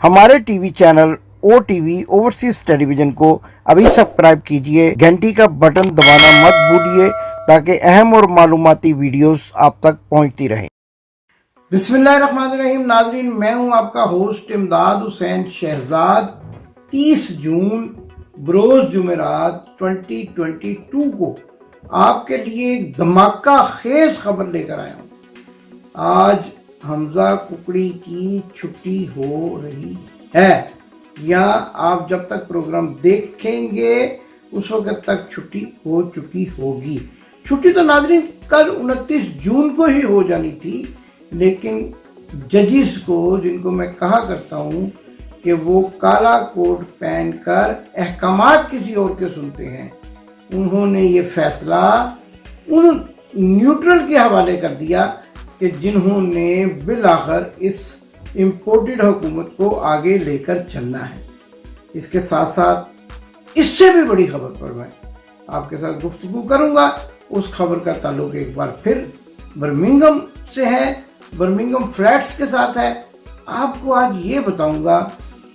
हमारे TV channel ओ TV overseas television को अभी सब्सक्राइब कीजिए, घंटी का बटन दबाना मत भूलिए ताकि अहम और मालूमाती वीडियोस आप तक पहुंचती रहें। बिस्मिल्लाहिर्रहमानिर्रहीम। नाज़रीन, मैं हूं आपका होस्ट इमदाद हुसैन शहजाद। 30 जून बरोज जुमेरात 2022 को आपके लिए एक धमाका खेज खबर लेकर आया हूं। आज हमजा कुकड़ी की छुट्टी हो रही है, या आप जब तक प्रोग्राम देखेंगे उस वक्त तक छुट्टी हो चुकी होगी। छुट्टी तो नाज़रीन कल 29 जून को ही हो जानी थी, लेकिन जजिस को, जिनको मैं कहा करता हूँ कि वो काला कोट पहनकर अहकामात किसी और के सुनते हैं, उन्होंने ये फैसला उन न्यूट्रल के हवाले कर दिया कि जिन्होंने बिलाखिर इस इम्पोर्टेड हुकूमत को आगे लेकर चलना है। इसके साथ साथ इससे भी बड़ी खबर पर मैं आपके साथ गुफ्तगू करूंगा। उस खबर का ताल्लुक एक बार फिर बर्मिंघम से है, बर्मिंघम फ्लैट्स के साथ है। आपको आज ये बताऊंगा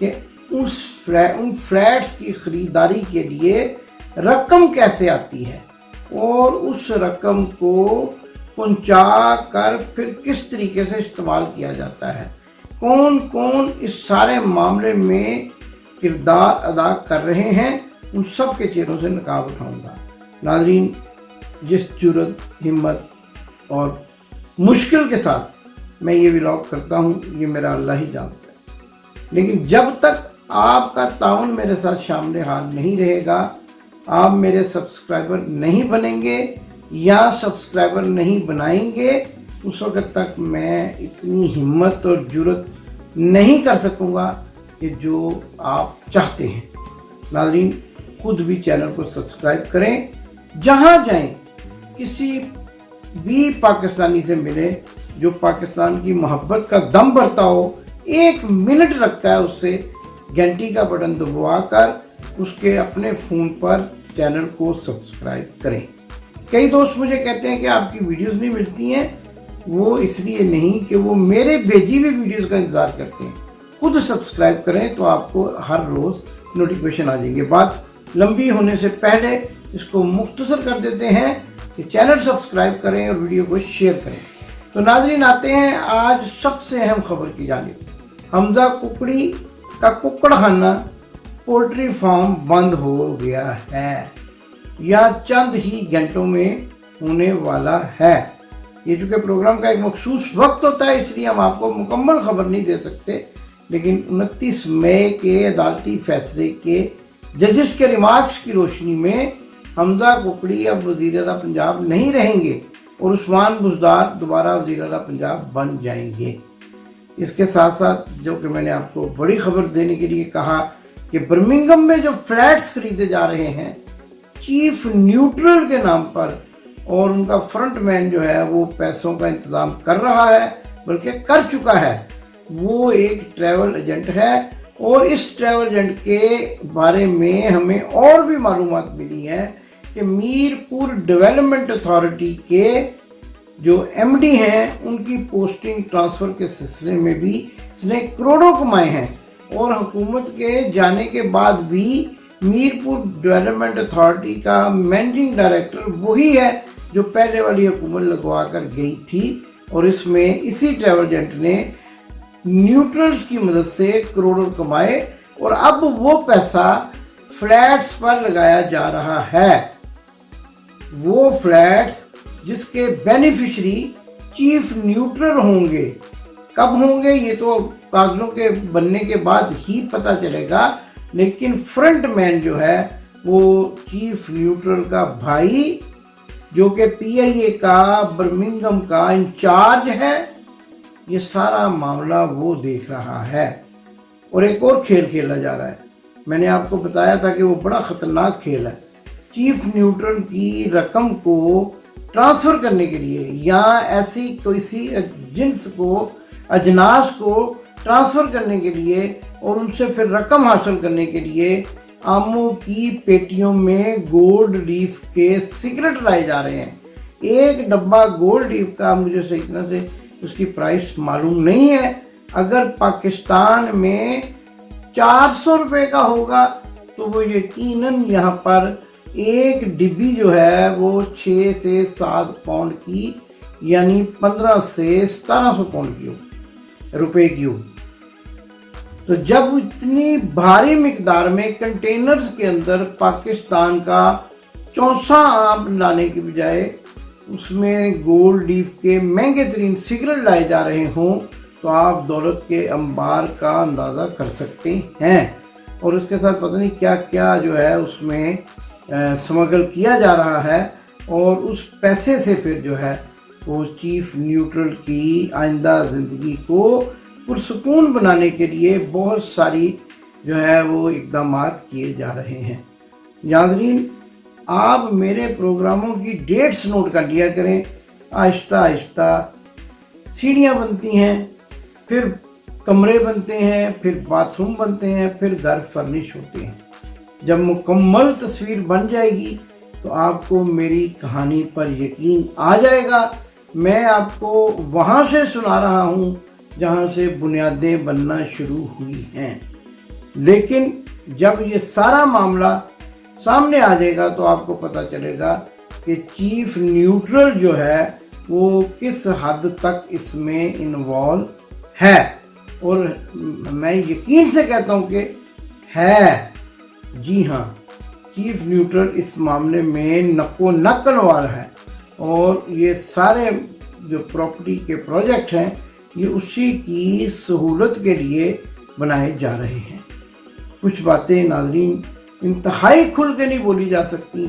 कि उन फ्लैट्स की खरीदारी के लिए रकम कैसे आती है और उस रकम को पहुंचा कर फिर किस तरीके से इस्तेमाल किया जाता है, कौन कौन इस सारे मामले में किरदार अदा कर रहे हैं, उन सब के चेहरों से नकाब उठाऊंगा। नाज़रीन, जिस जुर्रत, हिम्मत और मुश्किल के साथ मैं ये व्लॉग करता हूँ, ये मेरा अल्लाह ही जानता है। लेकिन जब तक आपका ताउन मेरे साथ शामिल हाल नहीं रहेगा, आप मेरे सब्सक्राइबर नहीं बनेंगे या सब्सक्राइबर नहीं बनाएंगे, उस वक्त तक मैं इतनी हिम्मत और जुर्रत नहीं कर सकूंगा कि जो आप चाहते हैं। नाज़रीन, खुद भी चैनल को सब्सक्राइब करें। जहां जाएं किसी भी पाकिस्तानी से मिले जो पाकिस्तान की मोहब्बत का दम भरता हो, 1 मिनट लगता है उससे घंटी का बटन दबवा कर उसके अपने फ़ोन पर चैनल को सब्सक्राइब करें। कई दोस्त मुझे कहते हैं कि आपकी वीडियोस नहीं मिलती हैं। वो इसलिए नहीं कि वो मेरे भेजी हुई वीडियोस का इंतज़ार करते हैं। खुद सब्सक्राइब करें तो आपको हर रोज़ नोटिफिकेशन आ जाएंगे। बात लंबी होने से पहले इसको मुख्तसर कर देते हैं कि चैनल सब्सक्राइब करें और वीडियो को शेयर करें। तो नाज़रीन, आते हैं आज सबसे अहम खबर की जानिब। हमजा कुकड़ी का कुक्कड़खाना, पोल्ट्री फार्म बंद हो गया है या चंद ही घंटों में होने वाला है। ये चूँकि प्रोग्राम का एक मखसूस वक्त होता है, इसलिए हम आपको मुकम्मल खबर नहीं दे सकते, लेकिन 29 मई के अदालती फैसले के जजिस के रिमार्क्स की रोशनी में हमजा कुकड़ी अब वज़ीर आला पंजाब नहीं रहेंगे और उस्मान बुज़दार दोबारा वज़ीर आला पंजाब बन जाएंगे। इसके साथ साथ जो कि मैंने आपको बड़ी खबर देने के लिए कहा कि बर्मिंघम में जो फ्लैट्स खरीदे जा रहे हैं चीफ न्यूट्रल के नाम पर, और उनका फ्रंट मैन जो है वो पैसों का इंतज़ाम कर रहा है, बल्कि कर चुका है। वो एक ट्रैवल एजेंट है और इस ट्रैवल एजेंट के बारे में हमें और भी मालूमात मिली है कि मीरपुर डेवलपमेंट अथॉरिटी के जो एमडी हैं उनकी पोस्टिंग ट्रांसफ़र के सिलसिले में भी इसने करोड़ों कमाए हैं, और हुकूमत के जाने के बाद भी मीरपुर डेवलपमेंट अथॉरिटी का मैनेजिंग डायरेक्टर वही है जो पहले वाली हुकूमत लगवा कर गई थी, और इसमें इसी ट्रैवल एजेंट ने न्यूट्रल्स की मदद से करोड़ों कमाए और अब वो पैसा फ्लैट्स पर लगाया जा रहा है। वो फ्लैट्स जिसके बेनिफिशरी चीफ न्यूट्रल होंगे, कब होंगे ये तो कागजों के बनने के बाद ही पता चलेगा, लेकिन फ्रंट मैन जो है वो चीफ न्यूट्रल का भाई, जो कि पीआईए का बर्मिंघम का इंचार्ज है, ये सारा मामला वो देख रहा है। और एक और खेल खेला जा रहा है। मैंने आपको बताया था कि वो बड़ा ख़तरनाक खेल है। चीफ न्यूट्रल की रकम को ट्रांसफ़र करने के लिए या ऐसी किसी जिन्स को, अजनास को ट्रांसफ़र करने के लिए और उनसे फिर रकम हासिल करने के लिए आमों की पेटियों में गोल्ड लीफ के सिगरेट लाए जा रहे हैं। एक डब्बा गोल्ड लीफ का मुझे सही तरह से उसकी प्राइस मालूम नहीं है, अगर पाकिस्तान में 400 रुपए का होगा तो वो यकीनन यहाँ पर एक डिब्बी जो है वो 6 से 7 पाउंड की यानी 15 से 1700 पाउंड की रुपए की हो। तो जब इतनी भारी मिकदार में कंटेनर्स के अंदर पाकिस्तान का चौसा आम लाने के बजाय उसमें गोल्ड लीफ के महंगे तरीन सिगरेट लाए जा रहे हों तो आप दौलत के अंबार का अंदाज़ा कर सकते हैं। और उसके साथ पता नहीं क्या क्या जो है उसमें स्मगल किया जा रहा है और उस पैसे से फिर जो है वो चीफ न्यूट्रल की आइंदा ज़िंदगी को पुरसुकून बनाने के लिए बहुत सारी जो है वो इकदाम किए जा रहे हैं। नाज़रीन, आप मेरे प्रोग्रामों की डेट्स नोट कर लिया करें। आहिस्ता आहिस्ता सीढ़ियाँ बनती हैं, फिर कमरे बनते हैं, फिर बाथरूम बनते हैं, फिर घर फर्निश होते हैं। जब मुकम्मल तस्वीर बन जाएगी तो आपको मेरी कहानी पर यकीन आ जाएगा। मैं आपको वहाँ से सुना रहा हूँ जहाँ से बुनियादें बनना शुरू हुई हैं, लेकिन जब ये सारा मामला सामने आ जाएगा तो आपको पता चलेगा कि चीफ न्यूट्रल जो है वो किस हद तक इसमें इन्वॉल्व है। और मैं यकीन से कहता हूँ कि है, जी हाँ, चीफ न्यूट्रल इस मामले में नको नकल वाला है और ये सारे जो प्रॉपर्टी के प्रोजेक्ट हैं ये उसी की सहूलत के लिए बनाए जा रहे हैं। कुछ बातें नाज़रीन इंतहाई खुल के नहीं बोली जा सकती,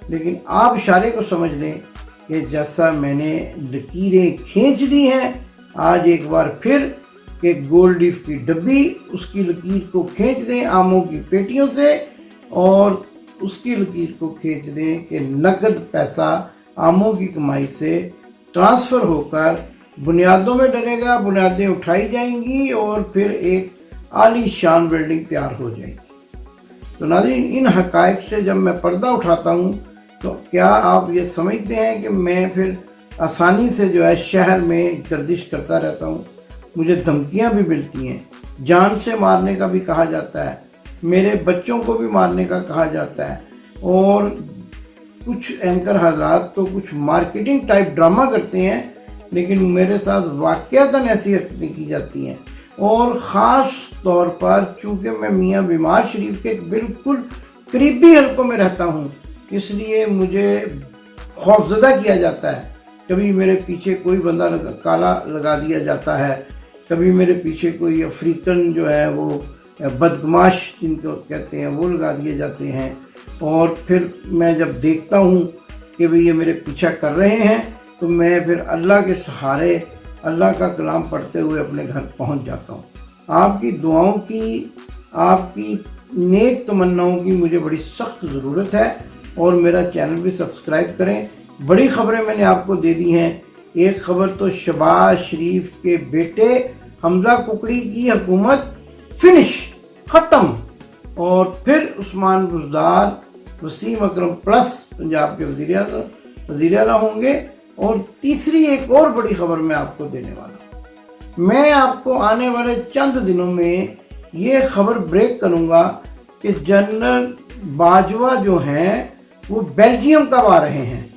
लेकिन आप इशारे को समझ लें कि जैसा मैंने लकीरें खींच दी हैं, आज एक बार फिर कि गोल्ड लीफ की डब्बी उसकी लकीर को खींच दें आमों की पेटियों से और उसकी लकीर को खींच दें कि नकद पैसा आमों की कमाई से ट्रांसफ़र होकर बुनियादों में डलेगा, बुनियादें उठाई जाएंगी और फिर एक आलीशान बिल्डिंग तैयार हो जाएगी। तो नाज़रीन, इन हक़ाइक़ से जब मैं पर्दा उठाता हूँ तो क्या आप ये समझते हैं कि मैं फिर आसानी से जो है शहर में गर्दिश करता रहता हूँ? मुझे धमकियाँ भी मिलती हैं, जान से मारने का भी कहा जाता है, मेरे बच्चों को भी मारने का कहा जाता है और कुछ एंकर हज़रात तो कुछ मार्केटिंग टाइप ड्रामा करते हैं, लेकिन मेरे साथ वाक़यातन ऐसी हरकतें की जाती हैं। और ख़ास तौर पर चूँकि मैं मियाँ बीमार शरीफ के बिल्कुल करीबी हलकों में रहता हूँ, इसलिए मुझे खौफज़दा किया जाता है। कभी मेरे पीछे कोई बंदा काला लगा दिया जाता है, कभी मेरे पीछे कोई अफ्रीकन जो है वो बदमाश जिनको कहते हैं वो लगा दिए जाते हैं। और फिर मैं जब देखता हूँ कि भाई ये मेरे पीछा कर रहे हैं तो मैं फिर अल्लाह के सहारे अल्लाह का कलाम पढ़ते हुए अपने घर पहुँच जाता हूँ। आपकी दुआओं की, आपकी नेक तमन्नाओं की मुझे बड़ी सख्त ज़रूरत है और मेरा चैनल भी सब्सक्राइब करें। बड़ी खबरें मैंने आपको दे दी हैं। एक खबर तो शहबाज शरीफ के बेटे हमजा कुकड़ी की हुकूमत फिनिश, ख़त्म, और फिर उस्मान बुज़दार, वसीम अकरम प्लस पंजाब के वज़ीर आला होंगे। और तीसरी एक और बड़ी खबर मैं आपको देने वाला हूँ। मैं आपको आने वाले चंद दिनों में ये खबर ब्रेक करूँगा कि जनरल बाजवा जो हैं वो बेल्जियम कब आ रहे हैं,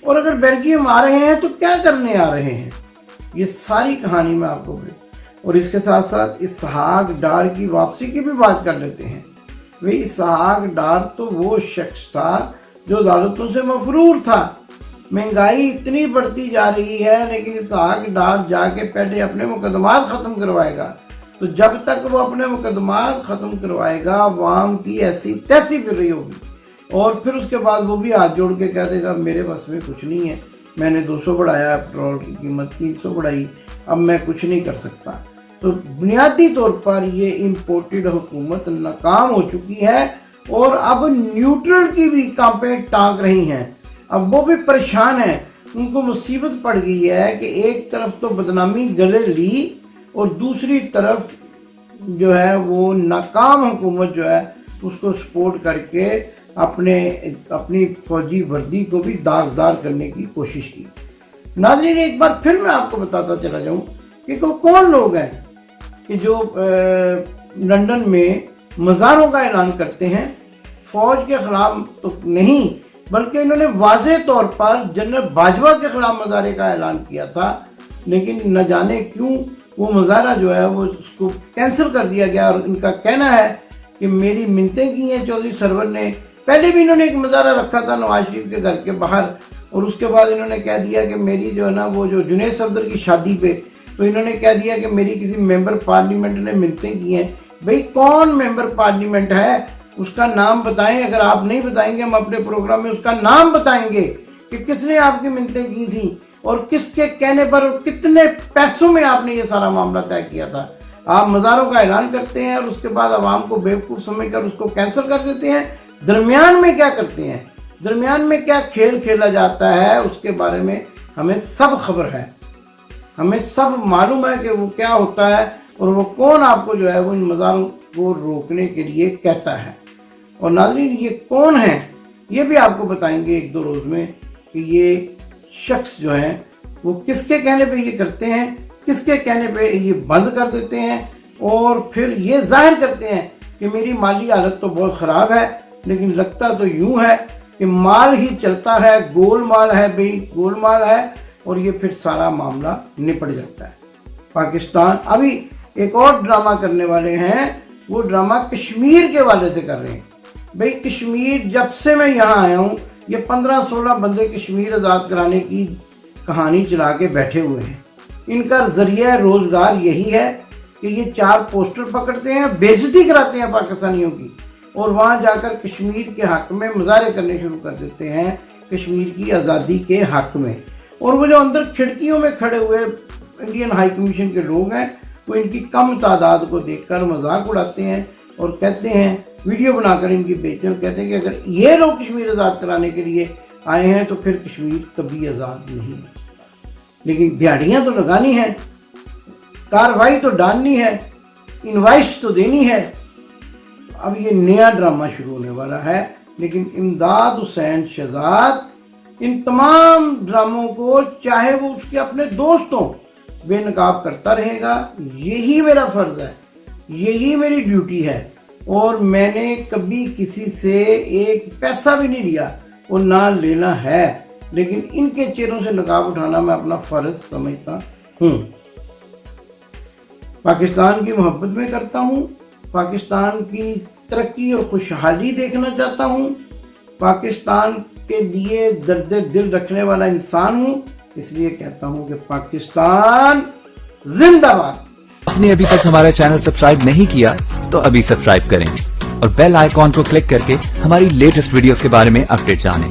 और अगर बेल्जियम आ रहे हैं तो क्या करने आ रहे हैं। ये सारी कहानी मैं आपको ब्रेक, और इसके साथ साथ इसहाक डार की वापसी की भी बात कर लेते हैं। भाई इसहाक डार तो वो शख्स था जो अदालतों से मफरूर था। महंगाई इतनी बढ़ती जा रही है, लेकिन इसहाक डार जाके पहले अपने मुकदमात ख़त्म करवाएगा। तो जब तक वो अपने मुकदमात ख़त्म करवाएगा अवाम की ऐसी तैसी फिर रही होगी, और फिर उसके बाद वो भी हाथ जोड़ के कह देगा मेरे बस में कुछ नहीं है, मैंने 200 बढ़ाया, पेट्रोल की कीमत 300 बढ़ाई, अब मैं कुछ नहीं कर सकता। तो बुनियादी तौर पर ये इम्पोर्टेड हुकूमत नाकाम हो चुकी है और अब न्यूट्रल की भी कांपें टांक रही हैं। अब वो भी परेशान है, उनको मुसीबत पड़ गई है कि एक तरफ तो बदनामी गले ली और दूसरी तरफ जो है वो नाकाम हुकूमत जो है उसको सपोर्ट करके अपनी फौजी वर्दी को भी दागदार करने की कोशिश की। नाज़रीन, एक बार फिर मैं आपको बताता चला जाऊं कि वो कौन लोग हैं। کہ جو لندن میں مظاہروں کا اعلان کرتے ہیں، فوج کے خلاف تو نہیں بلکہ انہوں نے واضح طور پر جنرل باجوہ کے خلاف مظاہرے کا اعلان کیا تھا، لیکن نہ جانے کیوں وہ مظاہرہ جو ہے وہ اس کو کینسل کر دیا گیا، اور ان کا کہنا ہے کہ میری منتیں کی ہیں چودھری سرور نے۔ پہلے بھی انہوں نے ایک مظاہرہ رکھا تھا نواز شریف کے گھر کے باہر، اور اس کے بعد انہوں نے کہہ دیا کہ میری جو ہے نا وہ جو جنید صفدر کی شادی پہ تو انہوں نے کہہ دیا کہ میری کسی ممبر پارلیمنٹ نے منتیں کی ہیں۔ بھئی کون ممبر پارلیمنٹ ہے، اس کا نام بتائیں۔ اگر آپ نہیں بتائیں گے ہم اپنے پروگرام میں اس کا نام بتائیں گے کہ کس نے آپ کی منتیں کی تھیں اور کس کے کہنے پر اور کتنے پیسوں میں آپ نے یہ سارا معاملہ طے کیا تھا۔ آپ مظاہروں کا اعلان کرتے ہیں اور اس کے بعد عوام کو بیوقوف سمجھ کر اس کو کینسل کر دیتے ہیں۔ درمیان میں کیا کرتے ہیں، درمیان میں کیا کھیل کھیلا جاتا ہے، اس کے بارے میں ہمیں سب خبر ہے، ہمیں سب معلوم ہے کہ وہ کیا ہوتا ہے اور وہ کون آپ کو جو ہے وہ ان مظاہروں کو روکنے کے لیے کہتا ہے۔ اور ناظرین یہ کون ہیں یہ بھی آپ کو بتائیں گے ایک دو روز میں کہ یہ شخص جو ہیں وہ کس کے کہنے پہ یہ کرتے ہیں، کس کے کہنے پہ یہ بند کر دیتے ہیں، اور پھر یہ ظاہر کرتے ہیں کہ میری مالی حالت تو بہت خراب ہے، لیکن لگتا تو یوں ہے کہ مال ہی چلتا ہے، گول مال ہے، بھئی گول مال ہے، اور یہ پھر سارا معاملہ نپٹ جاتا ہے۔ پاکستان ابھی ایک اور ڈرامہ کرنے والے ہیں، وہ ڈرامہ کشمیر کے والے سے کر رہے ہیں۔ بھئی کشمیر جب سے میں یہاں آیا ہوں یہ 15-16 بندے کشمیر آزاد کرانے کی کہانی چلا کے بیٹھے ہوئے ہیں۔ ان کا ذریعہ روزگار یہی ہے کہ یہ 4 پوسٹر پکڑتے ہیں، بے عزتی کراتے ہیں پاکستانیوں کی، اور وہاں جا کر کشمیر کے حق میں مظاہرے کرنے شروع کر دیتے ہیں، کشمیر کی آزادی کے حق میں۔ اور وہ جو اندر کھڑکیوں میں کھڑے ہوئے انڈین ہائی کمیشن کے لوگ ہیں وہ ان کی کم تعداد کو دیکھ کر مذاق اڑاتے ہیں اور کہتے ہیں، ویڈیو بنا کر ان کی بیچتے ہیں، اور کہتے ہیں کہ اگر یہ لوگ کشمیر آزاد کرانے کے لیے آئے ہیں تو پھر کشمیر کبھی آزاد نہیں ہو سکتا۔ لیکن دیہڑیاں تو لگانی ہیں، کاروائی تو ڈالنی ہے، انوائس تو دینی ہے۔ اب یہ نیا ڈرامہ شروع ہونے والا ہے، لیکن امداد حسین شہزاد ان تمام ڈراموں کو چاہے وہ اس کے اپنے دوستوں بے نقاب کرتا رہے گا۔ یہی میرا فرض ہے، یہی میری ڈیوٹی ہے، اور میں نے کبھی کسی سے ایک پیسہ بھی نہیں لیا اور نہ لینا ہے، لیکن ان کے چہروں سے نقاب اٹھانا میں اپنا فرض سمجھتا ہوں۔ پاکستان کی محبت میں کرتا ہوں، پاکستان کی ترقی اور خوشحالی دیکھنا چاہتا ہوں، پاکستان کے لیے درد دل رکھنے والا انسان ہوں، اس لیے کہتا ہوں کہ پاکستان زندہ باد۔ آپ نے ابھی تک ہمارا چینل سبسکرائب نہیں کیا تو ابھی سبسکرائب کریں اور بیل آئیکن کو کلک کر کے ہماری لیٹسٹ ویڈیوز کے بارے میں اپڈیٹ جانیں۔